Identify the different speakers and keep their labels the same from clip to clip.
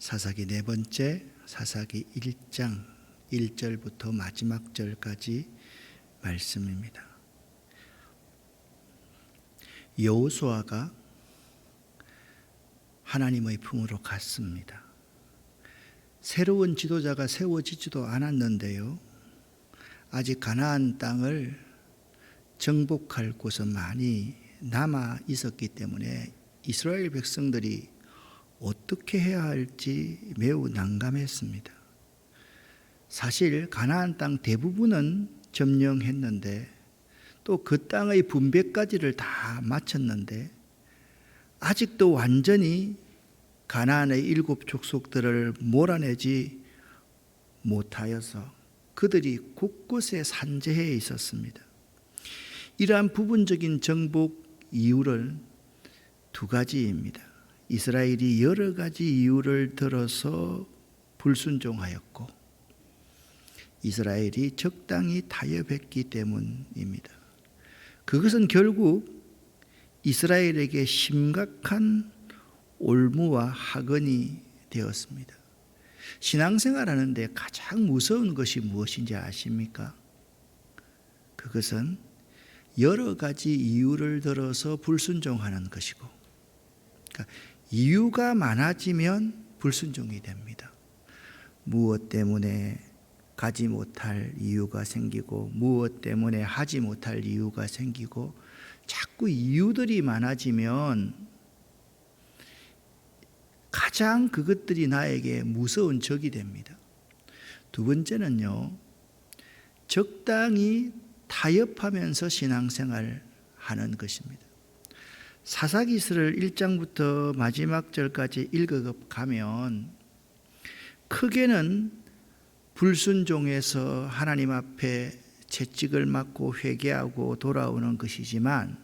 Speaker 1: 사사기 네 번째, 사사기 1장 1절부터 마지막 절까지 말씀입니다. 여호수아가 하나님의 품으로 갔습니다. 새로운 지도자가 세워지지도 않았는데요, 아직 가나안 땅을 정복할 곳은 많이 남아 있었기 때문에 이스라엘 백성들이 어떻게 해야 할지 매우 난감했습니다. 사실 가나안 땅 대부분은 점령했는데 또 그 땅의 분배까지를 다 마쳤는데 아직도 완전히 가나안의 7 족속들을 몰아내지 못하여서 그들이 곳곳에 산재해 있었습니다. 이러한 부분적인 정복 이유를 2가지입니다. 이스라엘이 여러 가지 이유를 들어서 불순종하였고, 이스라엘이 적당히 타협했기 때문입니다. 그것은 결국 이스라엘에게 심각한 올무와 학언이 되었습니다. 신앙생활하는데 가장 무서운 것이 무엇인지 아십니까? 그것은 여러 가지 이유를 들어서 불순종하는 것이고, 그러니까 이유가 많아지면 불순종이 됩니다. 무엇 때문에 가지 못할 이유가 생기고, 무엇 때문에 하지 못할 이유가 생기고, 자꾸 이유들이 많아지면 가장 그것들이 나에게 무서운 적이 됩니다. 2번째는요, 적당히 타협하면서 신앙생활 하는 것입니다. 사사기서를 1장부터 마지막 절까지 읽어가면 크게는 불순종해서 하나님 앞에 채찍을 맞고 회개하고 돌아오는 것이지만,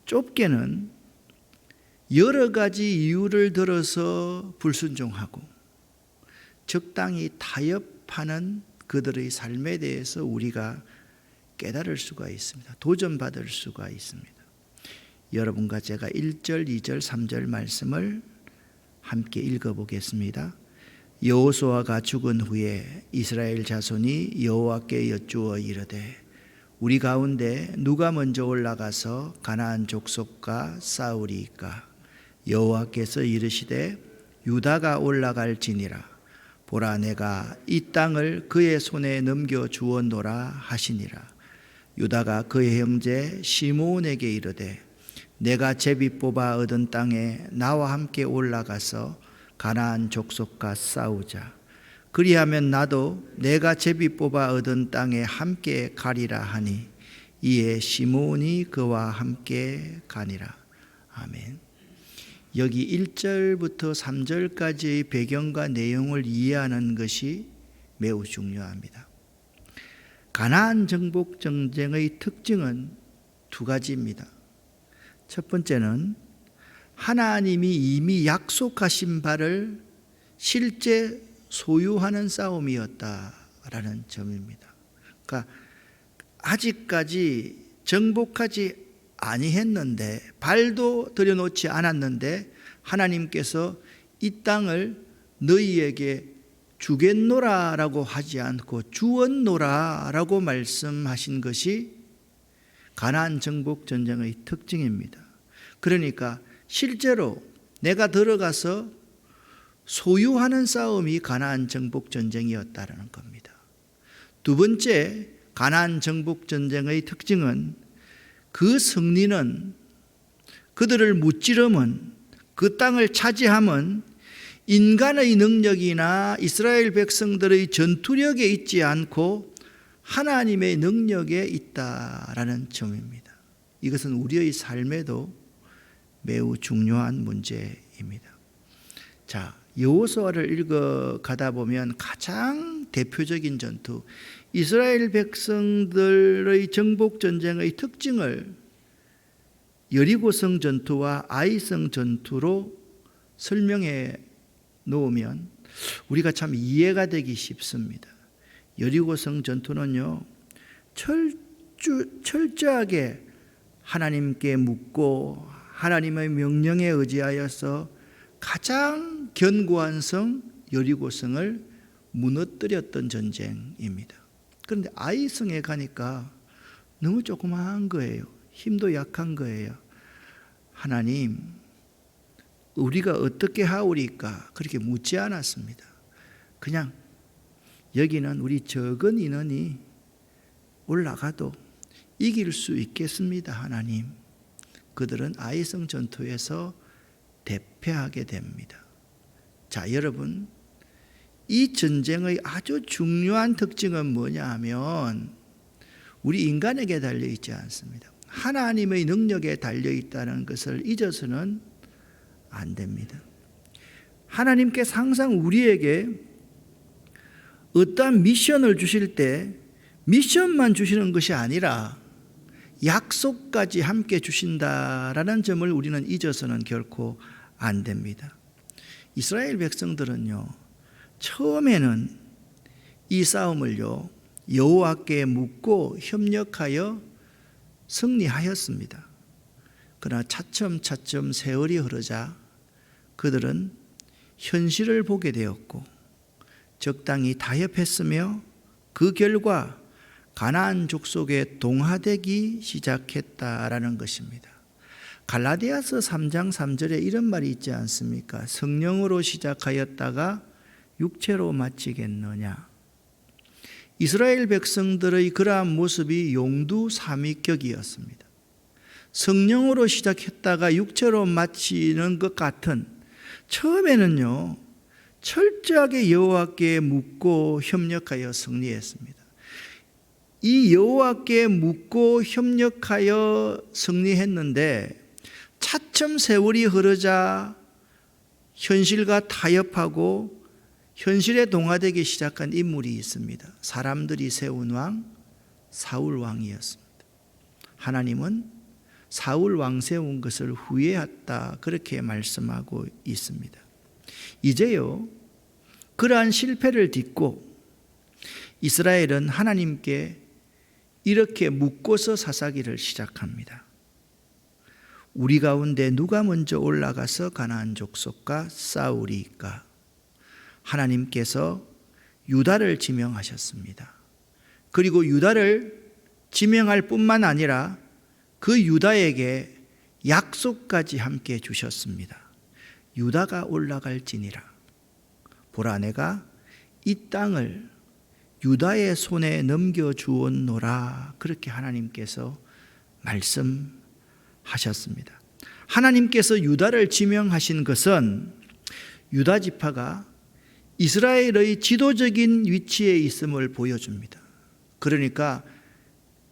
Speaker 1: 좁게는 여러 가지 이유를 들어서 불순종하고 적당히 타협하는 그들의 삶에 대해서 우리가 깨달을 수가 있습니다. 도전받을 수가 있습니다. 여러분과 제가 1절, 2절, 3절 말씀을 함께 읽어보겠습니다. 여호수아가 죽은 후에 이스라엘 자손이 여호와께 여쭈어 이르되, 우리 가운데 누가 먼저 올라가서 가나안 족속과 싸우리이까? 여호와께서 이르시되, 유다가 올라갈지니라. 보라, 내가 이 땅을 그의 손에 넘겨 주었노라 하시니라. 유다가 그의 형제 시므온에게 이르되, 내가 제비 뽑아 얻은 땅에 나와 함께 올라가서 가나안 족속과 싸우자. 그리하면 나도 내가 제비 뽑아 얻은 땅에 함께 가리라 하니, 이에 시므온이 그와 함께 가니라. 아멘. 여기 1절부터 3절까지의 배경과 내용을 이해하는 것이 매우 중요합니다. 가나안 정복 전쟁의 특징은 2가지입니다. 첫 번째는 하나님이 이미 약속하신 바를 실제 소유하는 싸움이었다라는 점입니다. 그러니까 아직까지 정복하지 아니했는데, 발도 들여놓지 않았는데 하나님께서 이 땅을 너희에게 주겠노라라고 하지 않고 주었노라라고 말씀하신 것이 가나안 정복 전쟁의 특징입니다. 그러니까 실제로 내가 들어가서 소유하는 싸움이 가나안 정복 전쟁이었다는 겁니다. 2번째, 가나안 정복 전쟁의 특징은 그 승리는, 그들을 무찌르면, 그 땅을 차지함은 인간의 능력이나 이스라엘 백성들의 전투력에 있지 않고 하나님의 능력에 있다라는 점입니다. 이것은 우리의 삶에도 매우 중요한 문제입니다. 자, 여호수아를 읽어가다 보면 가장 대표적인 전투, 이스라엘 백성들의 정복 전쟁의 특징을 여리고성 전투와 아이성 전투로 설명해 놓으면 우리가 참 이해가 되기 쉽습니다. 여리고성 전투는요, 철저하게 하나님께 묻고 하나님의 명령에 의지하여서 가장 견고한 성 여리고성을 무너뜨렸던 전쟁입니다. 그런데 아이성에 가니까 너무 조그마한 거예요. 힘도 약한 거예요. 하나님, 우리가 어떻게 하오리까? 그렇게 묻지 않았습니다. 그냥 여기는 우리 적은 인원이 올라가도 이길 수 있겠습니다, 하나님. 그들은 아이성 전투에서 대패하게 됩니다. 자, 여러분, 이 전쟁의 아주 중요한 특징은 뭐냐 하면 우리 인간에게 달려있지 않습니다. 하나님의 능력에 달려있다는 것을 잊어서는 안 됩니다. 하나님께서 항상 우리에게 어떠한 미션을 주실 때 미션만 주시는 것이 아니라 약속까지 함께 주신다라는 점을 우리는 잊어서는 결코 안 됩니다. 이스라엘 백성들은요, 처음에는 이 싸움을요, 여호와께 묻고 협력하여 승리하였습니다. 그러나 차츰차츰 세월이 흐르자 그들은 현실을 보게 되었고 적당히 타협했으며 그 결과 가나안 족속에 동화되기 시작했다라는 것입니다. 갈라디아서 3장 3절에 이런 말이 있지 않습니까? 성령으로 시작하였다가 육체로 마치겠느냐. 이스라엘 백성들의 그러한 모습이 용두삼위격이었습니다. 성령으로 시작했다가 육체로 마치는 것 같은, 처음에는요 철저하게 여호와께 묻고 협력하여 승리했습니다. 이 여호와께 묻고 협력하여 승리했는데 차츰 세월이 흐르자 현실과 타협하고 현실에 동화되기 시작한 인물이 있습니다. 사람들이 세운 왕 사울 왕이었습니다. 하나님은 사울 왕 세운 것을 후회했다, 그렇게 말씀하고 있습니다. 이제요, 그러한 실패를 딛고 이스라엘은 하나님께 이렇게 묻고서 사사기를 시작합니다. 우리 가운데 누가 먼저 올라가서 가나안 족속과 싸우리까? 하나님께서 유다를 지명하셨습니다. 그리고 유다를 지명할 뿐만 아니라 그 유다에게 약속까지 함께 주셨습니다. 유다가 올라갈지니라. 보라, 내가 이 땅을 유다의 손에 넘겨주었노라. 그렇게 하나님께서 말씀하셨습니다. 하나님께서 유다를 지명하신 것은 유다 지파가 이스라엘의 지도적인 위치에 있음을 보여줍니다. 그러니까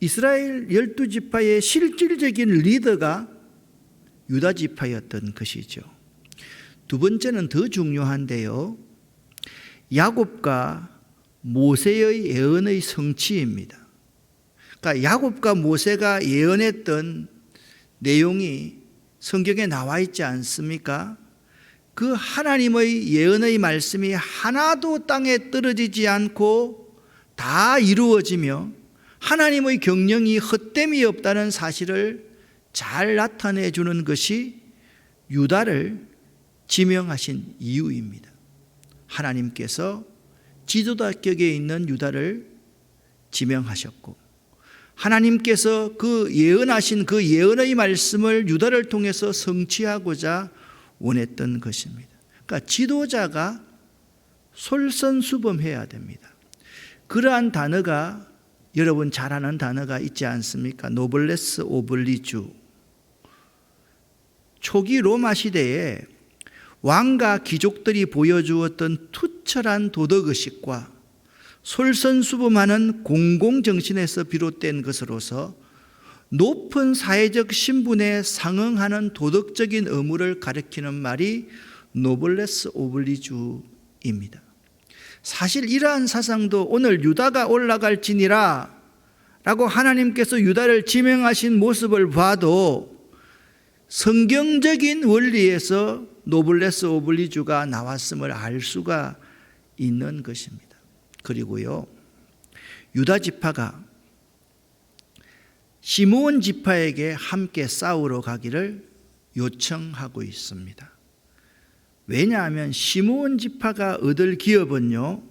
Speaker 1: 이스라엘 12지파의 실질적인 리더가 유다 지파였던 것이죠. 두 번째는 더 중요한데요, 야곱과 모세의 예언의 성취입니다. 그러니까 야곱과 모세가 예언했던 내용이 성경에 나와 있지 않습니까? 그 하나님의 예언의 말씀이 하나도 땅에 떨어지지 않고 다 이루어지며 하나님의 경영이 헛됨이 없다는 사실을 잘 나타내 주는 것이 유다를 지명하신 이유입니다. 하나님께서 지도자격에 있는 유다를 지명하셨고 하나님께서 그 예언하신 그 예언의 말씀을 유다를 통해서 성취하고자 원했던 것입니다. 그러니까 지도자가 솔선수범해야 됩니다. 그러한 단어가, 여러분 잘 아는 단어가 있지 않습니까? 노블레스 오블리주. 초기 로마 시대에 왕과 귀족들이 보여주었던 투철한 도덕의식과 솔선수범하는 공공정신에서 비롯된 것으로서 높은 사회적 신분에 상응하는 도덕적인 의무를 가리키는 말이 노블레스 오블리주입니다. 사실 이러한 사상도 오늘 유다가 올라갈지니라 라고 하나님께서 유다를 지명하신 모습을 봐도 성경적인 원리에서 노블레스 오블리주가 나왔음을 알 수가 있는 것입니다. 그리고요, 유다 지파가 시므온 지파에게 함께 싸우러 가기를 요청하고 있습니다. 왜냐하면 시므온 지파가 얻을 기업은요,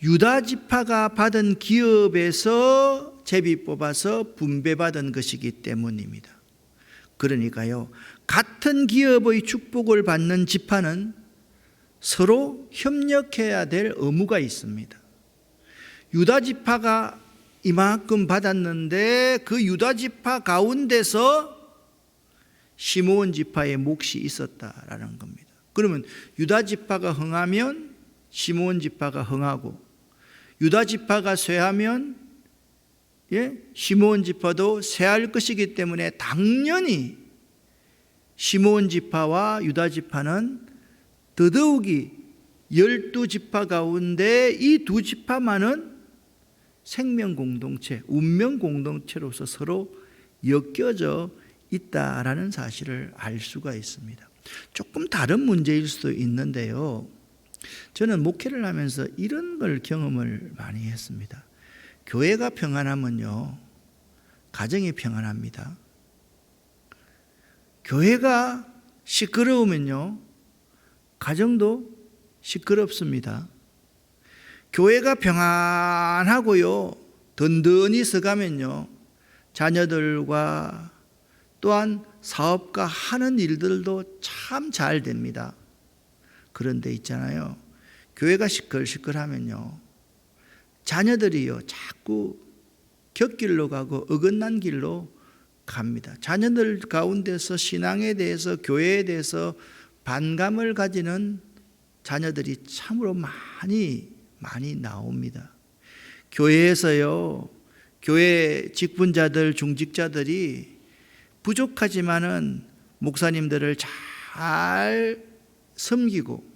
Speaker 1: 유다 지파가 받은 기업에서 제비 뽑아서 분배받은 것이기 때문입니다. 그러니까요, 같은 기업의 축복을 받는 지파는 서로 협력해야 될 의무가 있습니다. 유다 지파가 이만큼 받았는데 그 유다 지파 가운데서 시므온 지파의 몫이 있었다라는 겁니다. 그러면 유다 지파가 흥하면 시므온 지파가 흥하고, 유다 지파가 쇠하면 시므온 지파도 쇠할 것이기 때문에 당연히 시므온 지파와 유다 지파는 더더욱이 12지파 가운데 이 두 지파만은 생명 공동체, 운명 공동체로서 서로 엮여져 있다라는 사실을 알 수가 있습니다. 조금 다른 문제일 수도 있는데요, 저는 목회를 하면서 이런 걸 경험을 많이 했습니다. 교회가 평안하면요, 가정이 평안합니다. 교회가 시끄러우면요, 가정도 시끄럽습니다. 교회가 평안하고요, 든든히 서가면요, 자녀들과 또한 사업가 하는 일들도 참 잘 됩니다. 그런데 있잖아요, 교회가 시끌시끌하면요, 자녀들이요 자꾸 곁길로 가고 어긋난 길로 갑니다. 자녀들 가운데서 신앙에 대해서, 교회에 대해서 반감을 가지는 자녀들이 참으로 많이 나옵니다. 교회에서요, 교회 직분자들, 중직자들이 부족하지만은 목사님들을 잘 섬기고,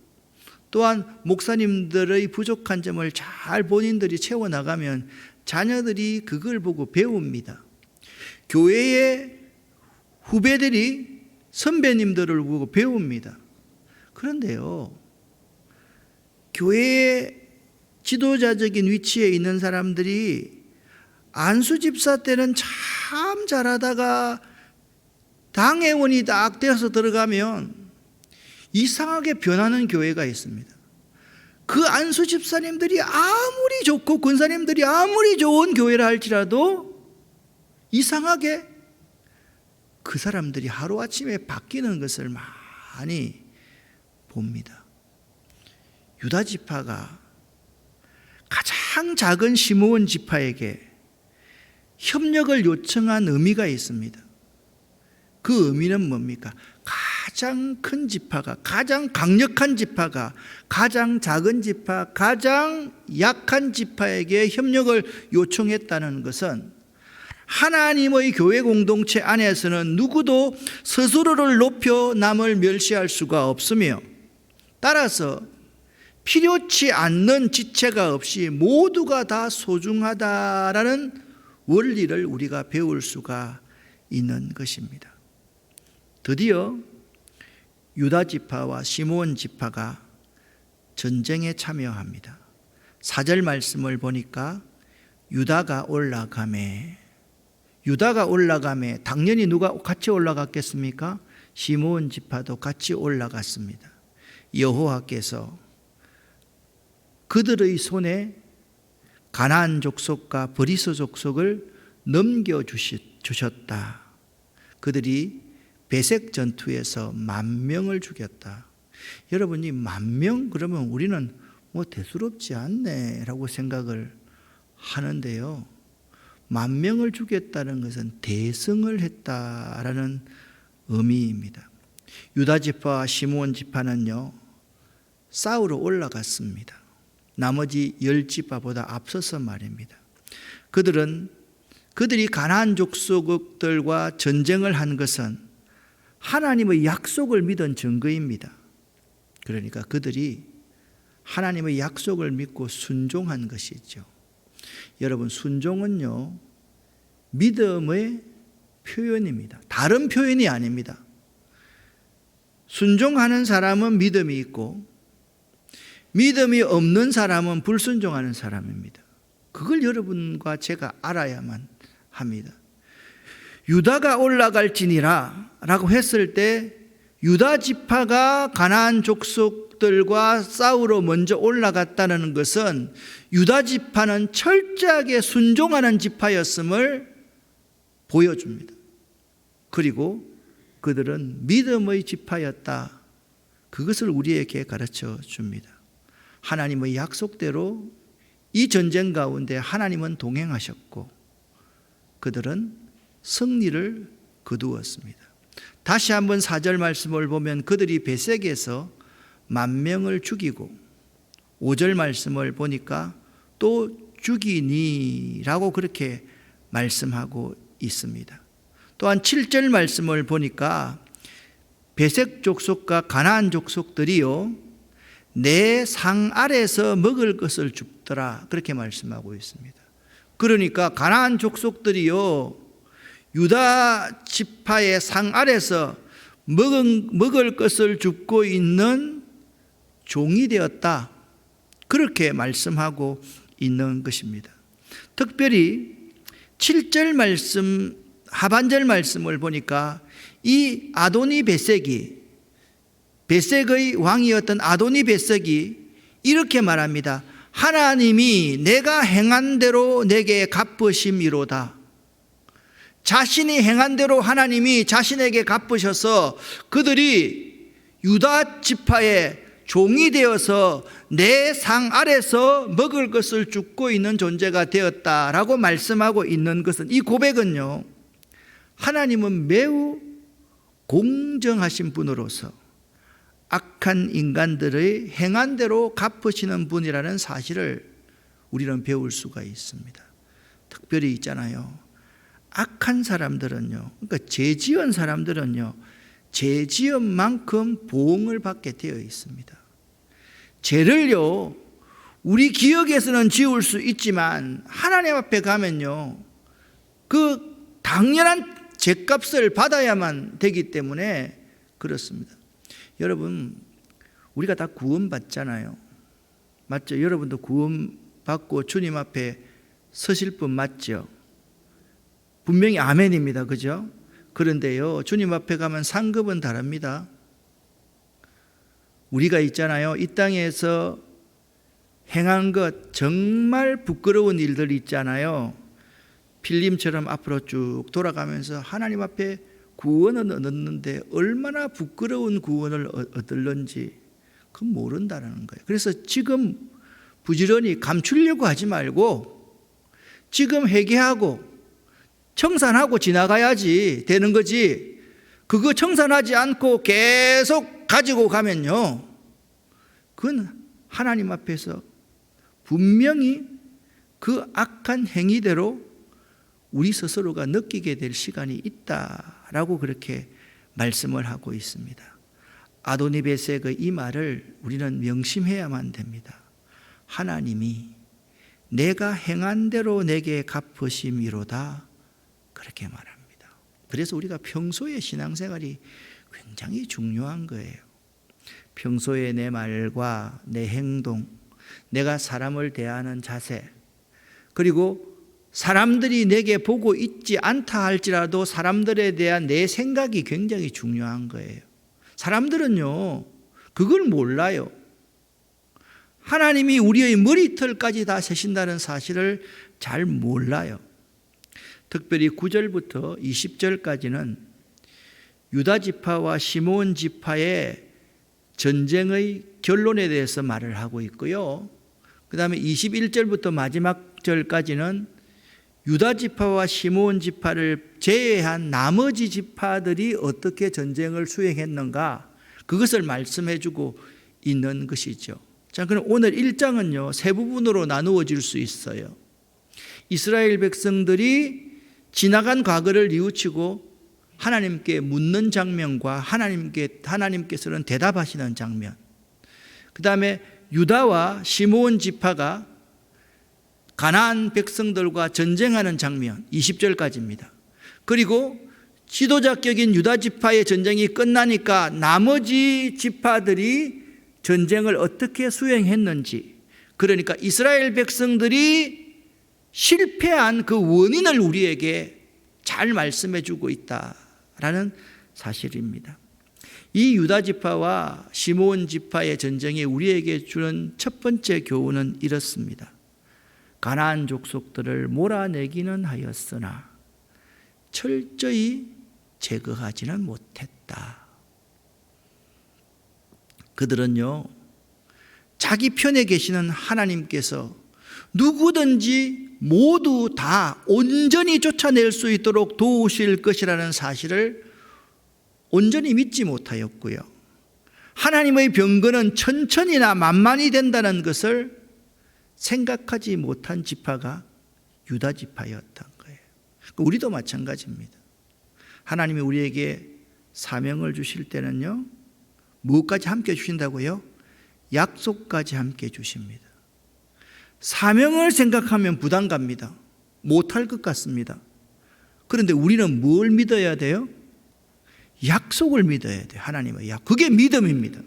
Speaker 1: 또한 목사님들의 부족한 점을 잘 본인들이 채워나가면 자녀들이 그걸 보고 배웁니다. 교회의 후배들이 선배님들을 보고 배웁니다. 그런데요, 교회의 지도자적인 위치에 있는 사람들이 안수 집사 때는 참 잘하다가 당회원이 딱 되어서 들어가면 이상하게 변하는 교회가 있습니다. 그 안수 집사님들이 아무리 좋고 권사님들이 아무리 좋은 교회라 할지라도 이상하게 그 사람들이 하루아침에 바뀌는 것을 많이 봅니다. 유다 지파가 가장 작은 시므온 지파에게 협력을 요청한 의미가 있습니다. 그 의미는 뭡니까? 가장 큰 지파가, 가장 강력한 지파가 가장 작은 지파, 가장 약한 지파에게 협력을 요청했다는 것은 하나님의 교회 공동체 안에서는 누구도 스스로를 높여 남을 멸시할 수가 없으며, 따라서 필요치 않는 지체가 없이 모두가 다 소중하다라는 원리를 우리가 배울 수가 있는 것입니다. 드디어 유다 지파와 시므온 지파가 전쟁에 참여합니다. 4절 말씀을 보니까 유다가 올라가매 당연히 누가 같이 올라갔겠습니까? 시므온 지파도 같이 올라갔습니다. 여호와께서 그들의 손에 가나안 족속과 브리스 족속을 넘겨주셨다. 그들이 베색 전투에서 10,000명을 죽였다. 여러분, 이 10,000명 그러면 우리는 뭐 대수롭지 않네 라고 생각을 하는데요, 10,000명을 죽였다는 것은 대승을 했다라는 의미입니다. 유다 지파와 시므온 지파는요 싸우러 올라갔습니다. 나머지 10지파보다 앞서서 말입니다. 그들이 가나안 족속들과 전쟁을 한 것은 하나님의 약속을 믿은 증거입니다. 그러니까 그들이 하나님의 약속을 믿고 순종한 것이죠. 여러분, 순종은요 믿음의 표현입니다. 다른 표현이 아닙니다. 순종하는 사람은 믿음이 있고 믿음이 없는 사람은 불순종하는 사람입니다. 그걸 여러분과 제가 알아야만 합니다. 유다가 올라갈지니라 라고 했을 때 유다 지파가 가나안 족속들과 싸우러 먼저 올라갔다는 것은 유다 지파는 철저하게 순종하는 지파였음을 보여줍니다. 그리고 그들은 믿음의 지파였다. 그것을 우리에게 가르쳐 줍니다. 하나님의 약속대로 이 전쟁 가운데 하나님은 동행하셨고 그들은 승리를 거두었습니다. 다시 한번 4절 말씀을 보면 그들이 베색에서 10,000명을 죽이고 5절 말씀을 보니까 또 죽이니라고 그렇게 말씀하고 있습니다. 또한 7절 말씀을 보니까 베색 족속과 가나안 족속들이요 내 상 아래서 먹을 것을 줍더라 그렇게 말씀하고 있습니다. 그러니까 가나안 족속들이요 유다 지파의 상 아래서 먹을 것을 줍고 있는 종이 되었다 그렇게 말씀하고 있는 것입니다. 특별히 7절 말씀 하반절 말씀을 보니까 이 아도니 베색이 베색의 왕이었던 아도니 베색이 이렇게 말합니다. 하나님이 내가 행한 대로 내게 갚으심이로다. 자신이 행한 대로 하나님이 자신에게 갚으셔서 그들이 유다 지파의 종이 되어서 내 상 아래서 먹을 것을 줍고 있는 존재가 되었다라고 말씀하고 있는 것은 이 고백은요 하나님은 매우 공정하신 분으로서 악한 인간들의 행한 대로 갚으시는 분이라는 사실을 우리는 배울 수가 있습니다. 특별히 있잖아요. 악한 사람들은요, 그러니까 죄 지은 사람들은요, 죄 지은 만큼 보응을 받게 되어 있습니다. 죄를요, 우리 기억에서는 지울 수 있지만 하나님 앞에 가면요, 그 당연한 죄값을 받아야만 되기 때문에 그렇습니다. 여러분, 우리가 다 구원받잖아요. 맞죠? 여러분도 구원받고 주님 앞에 서실 분 맞죠? 분명히 아멘입니다. 그죠? 그런데요, 주님 앞에 가면 상급은 다릅니다. 우리가 있잖아요. 이 땅에서 행한 것 정말 부끄러운 일들 있잖아요. 필름처럼 앞으로 쭉 돌아가면서 하나님 앞에 구원은 얻었는데 얼마나 부끄러운 구원을 얻을런지 그건 모른다는 거예요. 그래서 지금 부지런히 감추려고 하지 말고 지금 회개하고 청산하고 지나가야지 되는 거지. 그거 청산하지 않고 계속 가지고 가면요, 그건 하나님 앞에서 분명히 그 악한 행위대로 우리 스스로가 느끼게 될 시간이 있다라고 그렇게 말씀을 하고 있습니다. 아도니베섹의 이 말을 우리는 명심해야만 됩니다. 하나님이 내가 행한 대로 내게 갚으심이로다 그렇게 말합니다. 그래서 우리가 평소에 신앙생활이 굉장히 중요한 거예요. 평소에 내 말과 내 행동, 내가 사람을 대하는 자세, 그리고 사람들이 내게 보고 있지 않다 할지라도 사람들에 대한 내 생각이 굉장히 중요한 거예요. 사람들은요, 그걸 몰라요. 하나님이 우리의 머리털까지 다 세신다는 사실을 잘 몰라요. 특별히 9절부터 20절까지는 유다 지파와 시므온 지파의 전쟁의 결론에 대해서 말을 하고 있고요. 그 다음에 21절부터 마지막 절까지는 유다 지파와 시므온 지파를 제외한 나머지 지파들이 어떻게 전쟁을 수행했는가, 그것을 말씀해 주고 있는 것이죠. 자, 그럼 오늘 1장은요, 세 부분으로 나누어질 수 있어요. 이스라엘 백성들이 지나간 과거를 뉘우치고 하나님께 묻는 장면과 하나님께서는 대답하시는 장면, 그 다음에 유다와 시므온 지파가 가나안 백성들과 전쟁하는 장면 20절까지입니다. 그리고 지도자격인 유다 지파의 전쟁이 끝나니까 나머지 지파들이 전쟁을 어떻게 수행했는지, 그러니까 이스라엘 백성들이 실패한 그 원인을 우리에게 잘 말씀해 주고 있다라는 사실입니다. 이 유다 지파와 시므온 지파의 전쟁이 우리에게 주는 첫 번째 교훈은 이렇습니다. 가나안 족속들을 몰아내기는 하였으나 철저히 제거하지는 못했다. 그들은요, 자기 편에 계시는 하나님께서 누구든지 모두 다 온전히 쫓아낼 수 있도록 도우실 것이라는 사실을 온전히 믿지 못하였고요. 하나님의 병거는 천천히나 만만히 된다는 것을 생각하지 못한 지파가 유다 지파였던 거예요. 우리도 마찬가지입니다. 하나님이 우리에게 사명을 주실 때는요, 무엇까지 함께 주신다고요? 약속까지 함께 주십니다. 사명을 생각하면 부담 갑니다. 못할 것 같습니다. 그런데 우리는 뭘 믿어야 돼요? 약속을 믿어야 돼요. 하나님의 약속. 그게 믿음입니다.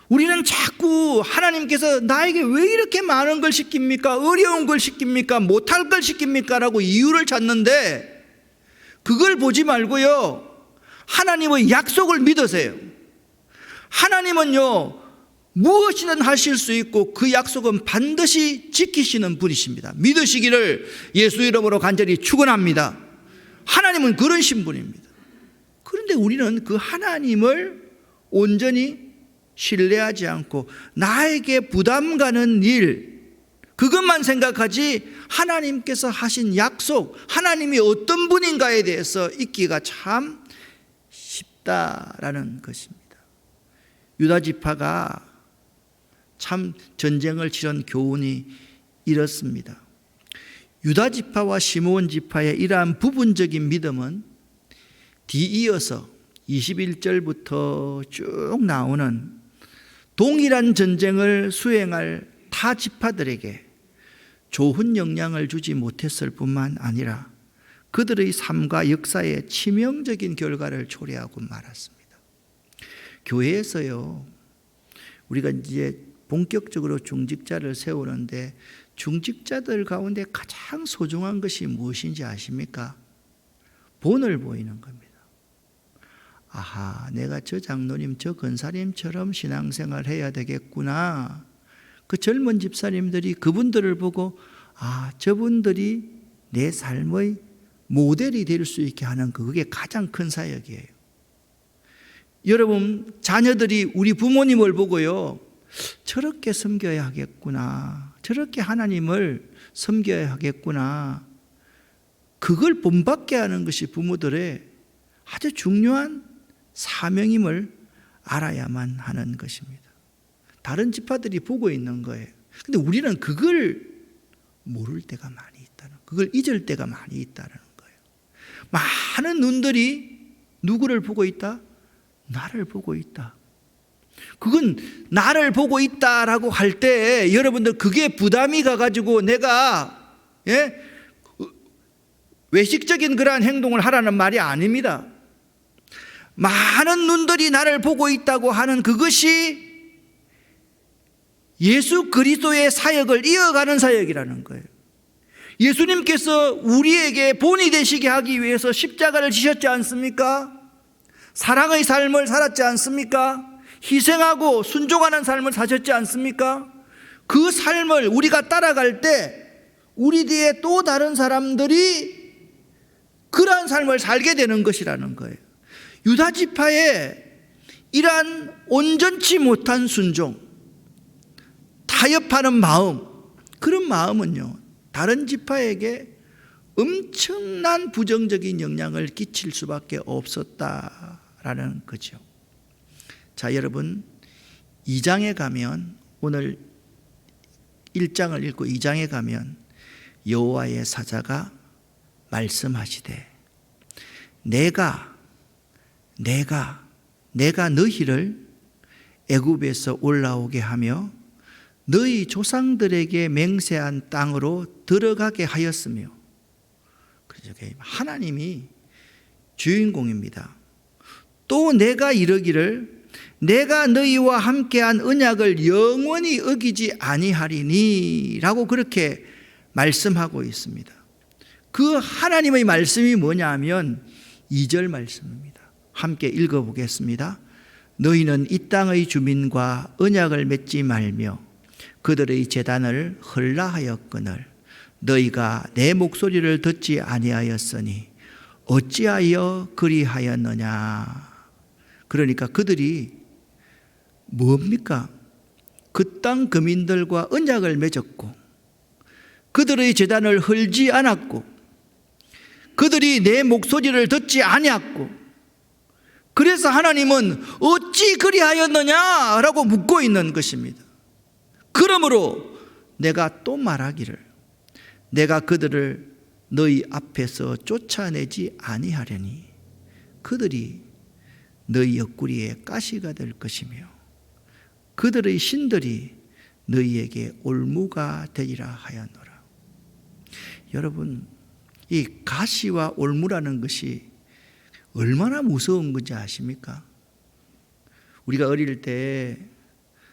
Speaker 1: 우리는 자꾸 하나님께서 나에게 왜 이렇게 많은 걸 시킵니까? 어려운 걸 시킵니까? 못할 걸 시킵니까? 라고 이유를 찾는데 그걸 보지 말고요, 하나님의 약속을 믿으세요. 하나님은요, 무엇이든 하실 수 있고 그 약속은 반드시 지키시는 분이십니다. 믿으시기를 예수 이름으로 간절히 축원합니다. 하나님은 그런 신분입니다. 그런데 우리는 그 하나님을 온전히 신뢰하지 않고 나에게 부담 가는 일, 그것만 생각하지 하나님께서 하신 약속, 하나님이 어떤 분인가에 대해서 잊기가 참 쉽다라는 것입니다. 유다 지파가 참 전쟁을 치른 교훈이 이렇습니다. 유다 지파와 시므온 지파의 이러한 부분적인 믿음은 뒤이어서 21절부터 쭉 나오는 동일한 전쟁을 수행할 타 지파들에게 좋은 영향을 주지 못했을 뿐만 아니라 그들의 삶과 역사에 치명적인 결과를 초래하고 말았습니다. 교회에서요, 우리가 이제 본격적으로 중직자를 세우는데 중직자들 가운데 가장 소중한 것이 무엇인지 아십니까? 본을 보이는 겁니다. 아하, 내가 저 장로님, 저 권사님처럼 신앙생활 해야 되겠구나. 그 젊은 집사님들이 그분들을 보고 아, 저분들이 내 삶의 모델이 될 수 있게 하는 그게 가장 큰 사역이에요. 여러분, 자녀들이 우리 부모님을 보고요, 저렇게 섬겨야 하겠구나, 저렇게 하나님을 섬겨야 하겠구나, 그걸 본받게 하는 것이 부모들의 아주 중요한 사명임을 알아야만 하는 것입니다. 다른 지파들이 보고 있는 거예요. 근데 우리는 그걸 모를 때가 많이 있다는, 그걸 잊을 때가 많이 있다는 거예요. 많은 눈들이 누구를 보고 있다? 나를 보고 있다. 그건 나를 보고 있다라고 할 때 여러분들 그게 부담이 가가지고 내가 외식적인 그러한 행동을 하라는 말이 아닙니다. 많은 눈들이 나를 보고 있다고 하는 그것이 예수 그리스도의 사역을 이어가는 사역이라는 거예요. 예수님께서 우리에게 본이 되시게 하기 위해서 십자가를 지셨지 않습니까? 사랑의 삶을 살았지 않습니까? 희생하고 순종하는 삶을 사셨지 않습니까? 그 삶을 우리가 따라갈 때 우리 뒤에 또 다른 사람들이 그러한 삶을 살게 되는 것이라는 거예요. 유다 지파의 이러한 온전치 못한 순종, 타협하는 마음, 그런 마음은요, 다른 지파에게 엄청난 부정적인 영향을 끼칠 수밖에 없었다라는 거죠. 자, 여러분, 2장에 가면, 오늘 1장을 읽고 2장에 가면 여호와의 사자가 말씀하시되 내가 너희를 애굽에서 올라오게 하며 너희 조상들에게 맹세한 땅으로 들어가게 하였으며, 하나님이 주인공입니다. 또 내가 이르기를 내가 너희와 함께한 언약을 영원히 어기지 아니하리니 라고 그렇게 말씀하고 있습니다. 그 하나님의 말씀이 뭐냐 하면 2절 말씀입니다. 함께 읽어보겠습니다. 너희는 이 땅의 주민과 언약을 맺지 말며 그들의 제단을 헐라하였거늘 너희가 내 목소리를 듣지 아니하였으니 어찌하여 그리하였느냐. 그러니까 그들이 뭡니까? 그 땅 거민들과 언약을 맺었고 그들의 제단을 헐지 않았고 그들이 내 목소리를 듣지 아니했고, 그래서 하나님은 어찌 그리하였느냐라고 묻고 있는 것입니다. 그러므로 내가 또 말하기를 내가 그들을 너희 앞에서 쫓아내지 아니하려니 그들이 너희 옆구리에 가시가 될 것이며 그들의 신들이 너희에게 올무가 되리라 하였노라. 여러분, 이 가시와 올무라는 것이 얼마나 무서운 건지 아십니까? 우리가 어릴 때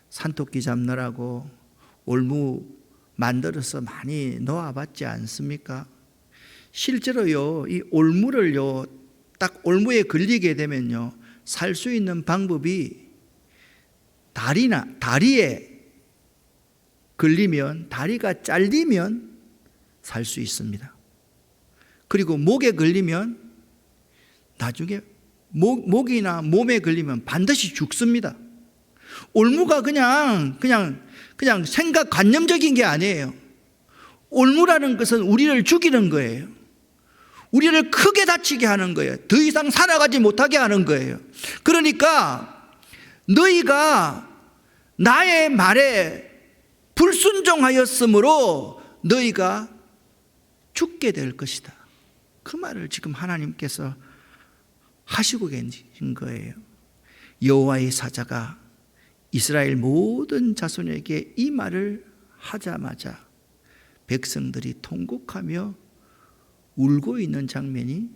Speaker 1: 산토끼 잡느라고 올무 만들어서 많이 놓아봤지 않습니까? 실제로요, 이 올무를요, 딱 올무에 걸리게 되면요, 살 수 있는 방법이 다리에 걸리면, 다리가 잘리면 살 수 있습니다. 그리고 목에 걸리면 나중에 목이나 몸에 걸리면 반드시 죽습니다. 올무가 그냥 생각 관념적인 게 아니에요. 올무라는 것은 우리를 죽이는 거예요. 우리를 크게 다치게 하는 거예요. 더 이상 살아가지 못하게 하는 거예요. 그러니까 너희가 나의 말에 불순종하였으므로 너희가 죽게 될 것이다. 그 말을 지금 하나님께서 하시고 계신 거예요. 여호와의 사자가 이스라엘 모든 자손에게 이 말을 하자마자 백성들이 통곡하며 울고 있는 장면이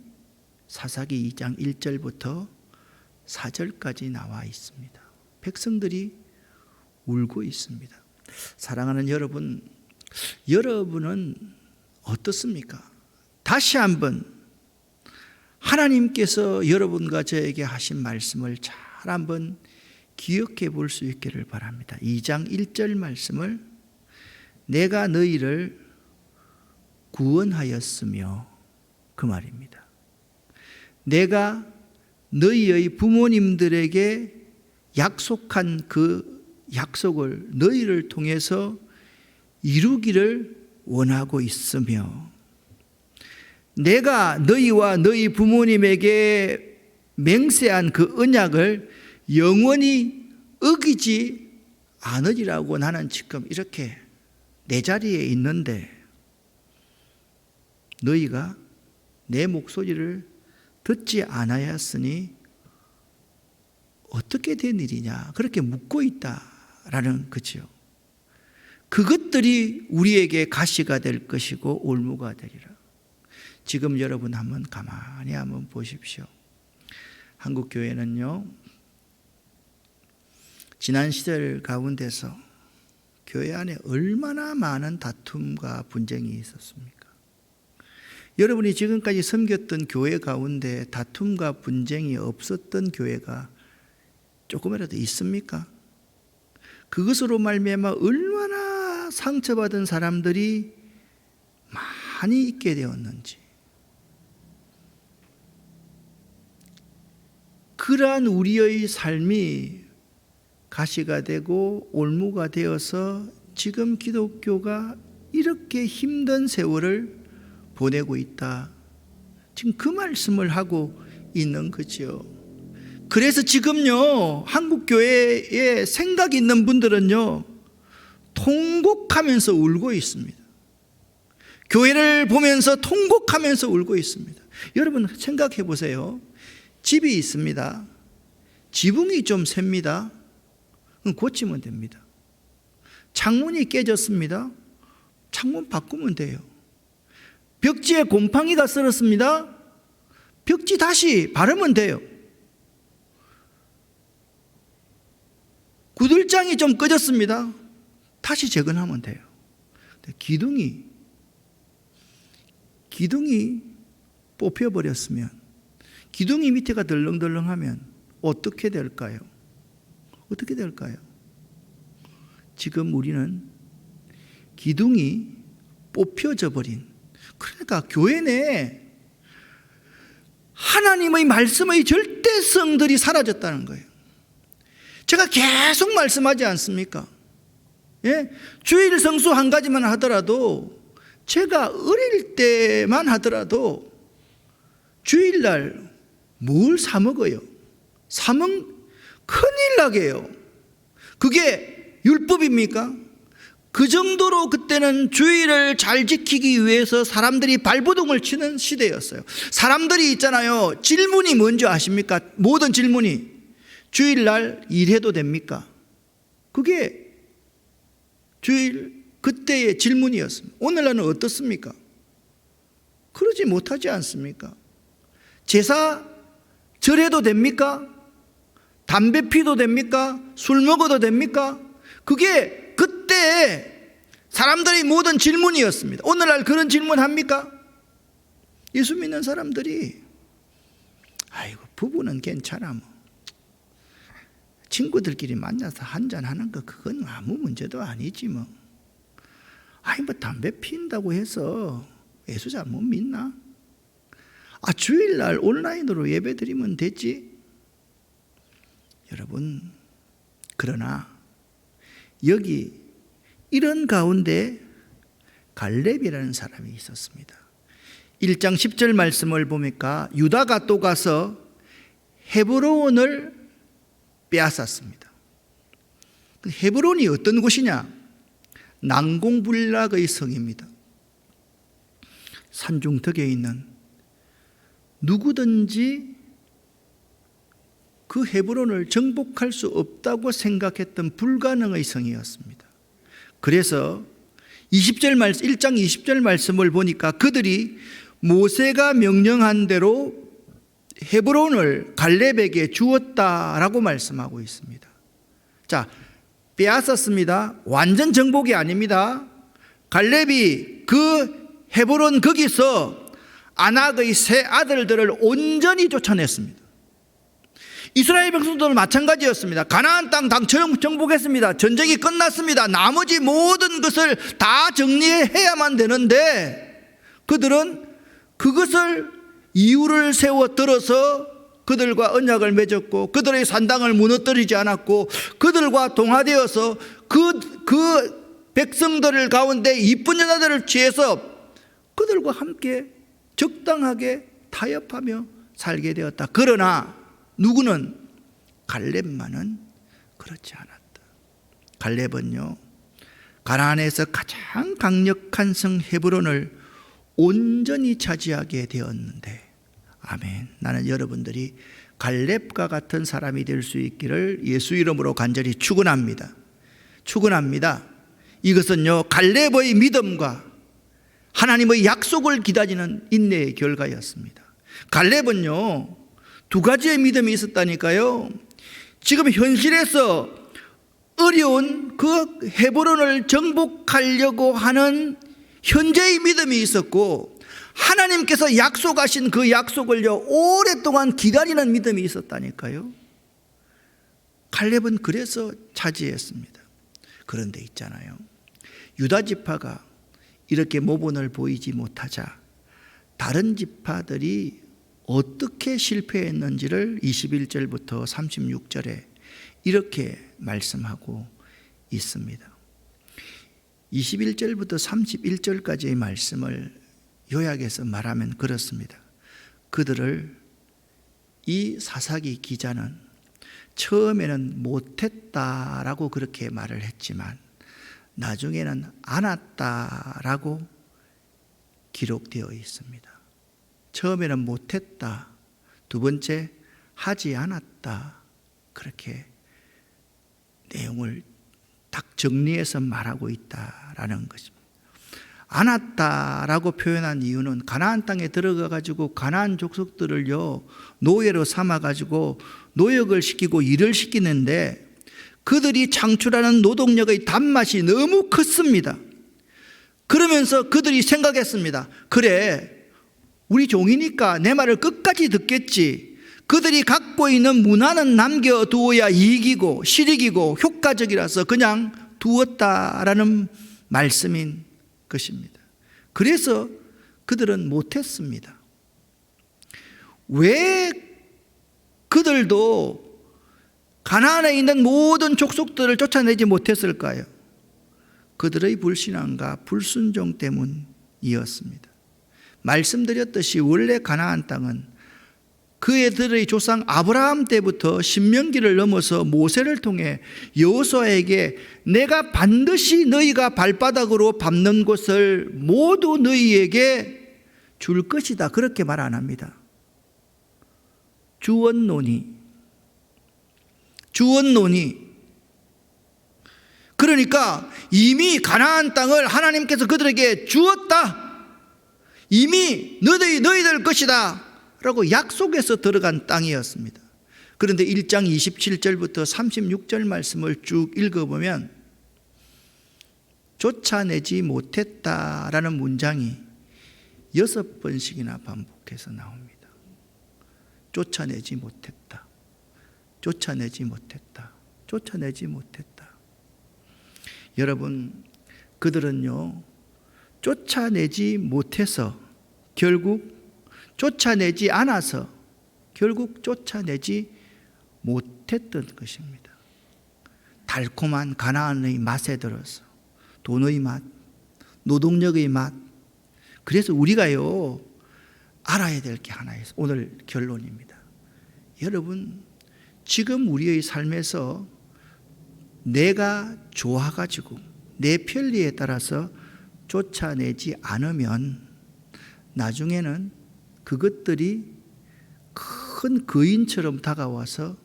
Speaker 1: 사사기 2장 1절부터 4절까지 나와 있습니다. 백성들이 울고 있습니다. 사랑하는 여러분, 여러분은 어떻습니까? 다시 한번 하나님께서 여러분과 저에게 하신 말씀을 잘 한번 기억해 볼 수 있기를 바랍니다. 2장 1절 말씀을 내가 너희를 구원하였으며, 그 말입니다. 내가 너희의 부모님들에게 약속한 그 약속을 너희를 통해서 이루기를 원하고 있으며, 내가 너희와 너희 부모님에게 맹세한 그 언약을 영원히 어기지 않으리라고 나는 지금 이렇게 내 자리에 있는데 너희가 내 목소리를 듣지 않았으니 어떻게 된 일이냐, 그렇게 묻고 있다라는 거죠. 그것들이 우리에게 가시가 될 것이고 올무가 되리라. 지금 여러분 한번 가만히 한번 보십시오. 한국 교회는요, 지난 시절 가운데서 교회 안에 얼마나 많은 다툼과 분쟁이 있었습니까? 여러분이 지금까지 섬겼던 교회 가운데 다툼과 분쟁이 없었던 교회가 조금이라도 있습니까? 그것으로 말미암아 얼마나 상처받은 사람들이 많이 있게 되었는지, 그러한 우리의 삶이 가시가 되고 올무가 되어서 지금 기독교가 이렇게 힘든 세월을 보내고 있다. 지금 그 말씀을 하고 있는 거죠. 그래서 지금요, 한국교회에 생각이 있는 분들은요, 통곡하면서 울고 있습니다. 교회를 보면서 통곡하면서 울고 있습니다. 여러분 생각해 보세요. 집이 있습니다. 지붕이 좀 셉니다. 고치면 됩니다. 창문이 깨졌습니다. 창문 바꾸면 돼요. 벽지에 곰팡이가 쓸었습니다. 벽지 다시 바르면 돼요. 구들장이 좀 꺼졌습니다. 다시 재건하면 돼요. 기둥이 뽑혀버렸으면, 기둥이 밑에가 덜렁덜렁하면 어떻게 될까요? 어떻게 될까요? 지금 우리는 기둥이 뽑혀져 버린, 그러니까 교회 내에 하나님의 말씀의 절대성들이 사라졌다는 거예요. 제가 계속 말씀하지 않습니까? 예? 주일 성수 한 가지만 하더라도, 제가 어릴 때만 하더라도 주일날 뭘 사 먹어요? 사먹 큰일 나게요. 그게 율법입니까? 그 정도로 그때는 주일을 잘 지키기 위해서 사람들이 발버둥을 치는 시대였어요. 사람들이 있잖아요, 질문이 뭔지 아십니까? 모든 질문이 주일날 일해도 됩니까? 그게 주일 그때의 질문이었습니다. 오늘날은 어떻습니까? 그러지 못하지 않습니까? 제사 절해도 됩니까? 담배 피도 됩니까? 술 먹어도 됩니까? 그게 그때 사람들의 모든 질문이었습니다. 오늘날 그런 질문 합니까? 예수 믿는 사람들이 아이고 부부는 괜찮아, 뭐 친구들끼리 만나서 한잔하는 거 그건 아무 문제도 아니지 뭐. 아니 뭐 담배 피운다고 해서 예수 잘 못 믿나? 아 주일날 온라인으로 예배 드리면 되지. 여러분, 그러나 여기 이런 가운데 갈렙이라는 사람이 있었습니다. 1장 10절 말씀을 보니까 유다가 또 가서 헤브론을 빼앗았습니다. 헤브론이 어떤 곳이냐? 난공불락의 성입니다. 산중턱에 있는, 누구든지 그 헤브론을 정복할 수 없다고 생각했던 불가능의 성이었습니다. 그래서 1장 20절 말씀을 보니까 그들이 모세가 명령한 대로 헤브론을 갈렙에게 주었다라고 말씀하고 있습니다. 자, 빼앗았습니다. 완전 정복이 아닙니다. 갈렙이 그 헤브론 거기서 아낙의 세 아들들을 온전히 쫓아냈습니다. 이스라엘 백성들은 마찬가지였습니다. 가나안 땅 정복했습니다. 전쟁이 끝났습니다. 나머지 모든 것을 다 정리해야만 되는데 그들은 그것을 이유를 세워 들어서 그들과 언약을 맺었고 그들의 산당을 무너뜨리지 않았고 그들과 동화되어서 그 백성들 가운데 이쁜 여자들을 취해서 그들과 함께 적당하게 타협하며 살게 되었다. 그러나 누구는, 갈렙만은 그렇지 않았다. 갈렙은요, 가나안에서 가장 강력한 성 헤브론을 온전히 차지하게 되었는데, 아멘. 나는 여러분들이 갈렙과 같은 사람이 될 수 있기를 예수 이름으로 간절히 축원합니다. 축원합니다. 이것은요, 갈렙의 믿음과 하나님의 약속을 기다리는 인내의 결과였습니다. 갈렙은요, 두 가지의 믿음이 있었다니까요. 지금 현실에서 어려운 그 헤브론을 정복하려고 하는 현재의 믿음이 있었고, 하나님께서 약속하신 그 약속을요 오랫동안 기다리는 믿음이 있었다니까요. 갈렙은 그래서 차지했습니다. 그런데 있잖아요, 유다 지파가 이렇게 모본을 보이지 못하자 다른 지파들이 어떻게 실패했는지를 21절부터 36절에 이렇게 말씀하고 있습니다. 21절부터 31절까지의 말씀을 요약해서 말하면 그렇습니다. 그들을 이 사사기 기자는 처음에는 못했다라고 그렇게 말을 했지만 나중에는 안 왔다라고 기록되어 있습니다. 처음에는 못했다, 두 번째 하지 않았다, 그렇게 내용을 딱 정리해서 말하고 있다라는 것입니다. 안 왔다라고 표현한 이유는 가나안 땅에 들어가 가지고 가나안 족속들을요 노예로 삼아 가지고 노역을 시키고 일을 시키는데 그들이 창출하는 노동력의 단맛이 너무 컸습니다. 그러면서 그들이 생각했습니다. 그래, 우리 종이니까 내 말을 끝까지 듣겠지. 그들이 갖고 있는 문화는 남겨두어야 이익이고 실익이고 효과적이라서 그냥 두었다라는 말씀인 것입니다. 그래서 그들은 못했습니다. 왜 그들도 가나안에 있는 모든 족속들을 쫓아내지 못했을까요? 그들의 불신앙과 불순종 때문이었습니다. 말씀드렸듯이 원래 가나안 땅은 그들의 조상 아브라함 때부터 신명기를 넘어서 모세를 통해 여호수아에게 내가 반드시 너희가 발바닥으로 밟는 곳을 모두 너희에게 줄 것이다, 그렇게 말 안 합니다. 주언노니. 그러니까 이미 가나안 땅을 하나님께서 그들에게 주었다. 이미 너희들 것이다 라고 약속해서 들어간 땅이었습니다. 그런데 1장 27절부터 36절 말씀을 쭉 읽어보면 쫓아내지 못했다라는 문장이 6번씩이나 반복해서 나옵니다. 쫓아내지 못했다. 쫓아내지 못했다. 쫓아내지 못했다. 여러분, 그들은요, 쫓아내지 못해서 결국 쫓아내지 않아서 결국 쫓아내지 못했던 것입니다. 달콤한 가나안의 맛에 들어서 돈의 맛, 노동력의 맛. 그래서 우리가요, 알아야 될 게 하나 있어요. 오늘 결론입니다. 여러분, 지금 우리의 삶에서 내가 좋아가지고 내 편리에 따라서 쫓아내지 않으면 나중에는 그것들이 큰 거인처럼 다가와서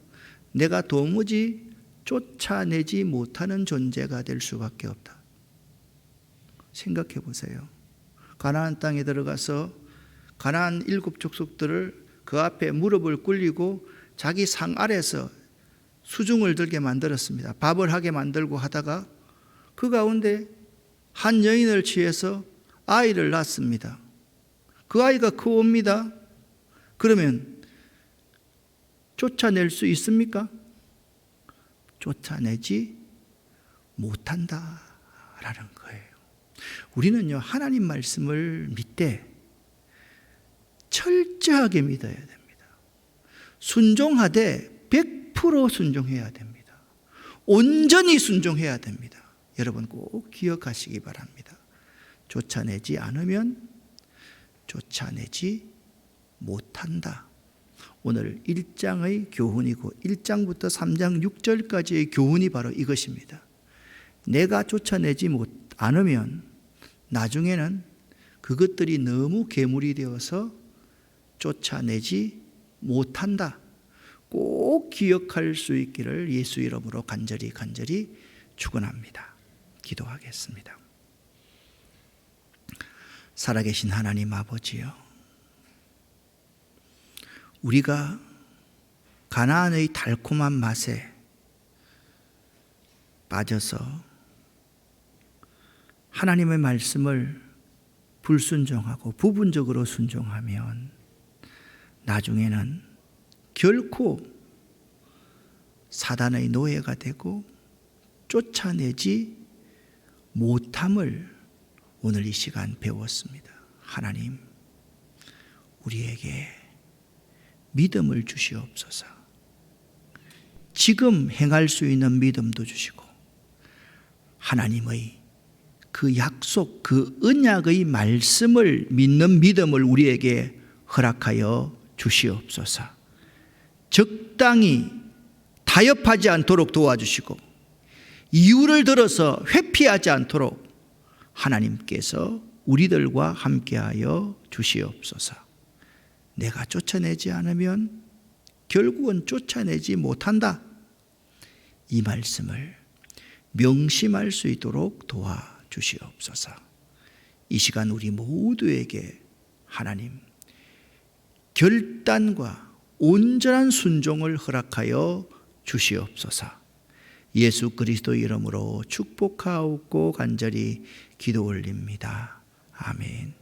Speaker 1: 내가 도무지 쫓아내지 못하는 존재가 될 수밖에 없다. 생각해 보세요. 가나안 땅에 들어가서 가나안 7 족속들을 그 앞에 무릎을 꿇리고 자기 상 아래서 수중을 들게 만들었습니다. 밥을 하게 만들고 하다가 그 가운데 한 여인을 취해서 아이를 낳습니다. 그 아이가 커옵니다. 그러면 쫓아낼 수 있습니까? 쫓아내지 못한다라는 거예요. 우리는요, 하나님 말씀을 믿되 철저하게 믿어야 됩니다. 순종하되 100% 순종해야 됩니다. 온전히 순종해야 됩니다. 여러분 꼭 기억하시기 바랍니다. 쫓아내지 않으면 쫓아내지 못한다. 오늘 1장의 교훈이고 1장부터 3장 6절까지의 교훈이 바로 이것입니다. 내가 쫓아내지 않으면 나중에는 그것들이 너무 괴물이 되어서 쫓아내지 못한다. 꼭 기억할 수 있기를 예수 이름으로 간절히 축원합니다. 기도하겠습니다. 살아계신 하나님 아버지요, 우리가 가나안의 달콤한 맛에 빠져서 하나님의 말씀을 불순종하고 부분적으로 순종하면 나중에는 결코 사단의 노예가 되고 쫓아내지 못함을 오늘 이 시간 배웠습니다. 하나님, 우리에게 믿음을 주시옵소서. 지금 행할 수 있는 믿음도 주시고 하나님의 그 약속, 그 언약의 말씀을 믿는 믿음을 우리에게 허락하여 주시옵소서. 적당히 타협하지 않도록 도와주시고 이유를 들어서 회피하지 않도록 하나님께서 우리들과 함께하여 주시옵소서. 내가 쫓아내지 않으면 결국은 쫓아내지 못한다. 이 말씀을 명심할 수 있도록 도와주시옵소서. 이 시간 우리 모두에게 하나님 결단과 온전한 순종을 허락하여 주시옵소서. 예수 그리스도 이름으로 축복하옵고 간절히 기도 올립니다. 아멘.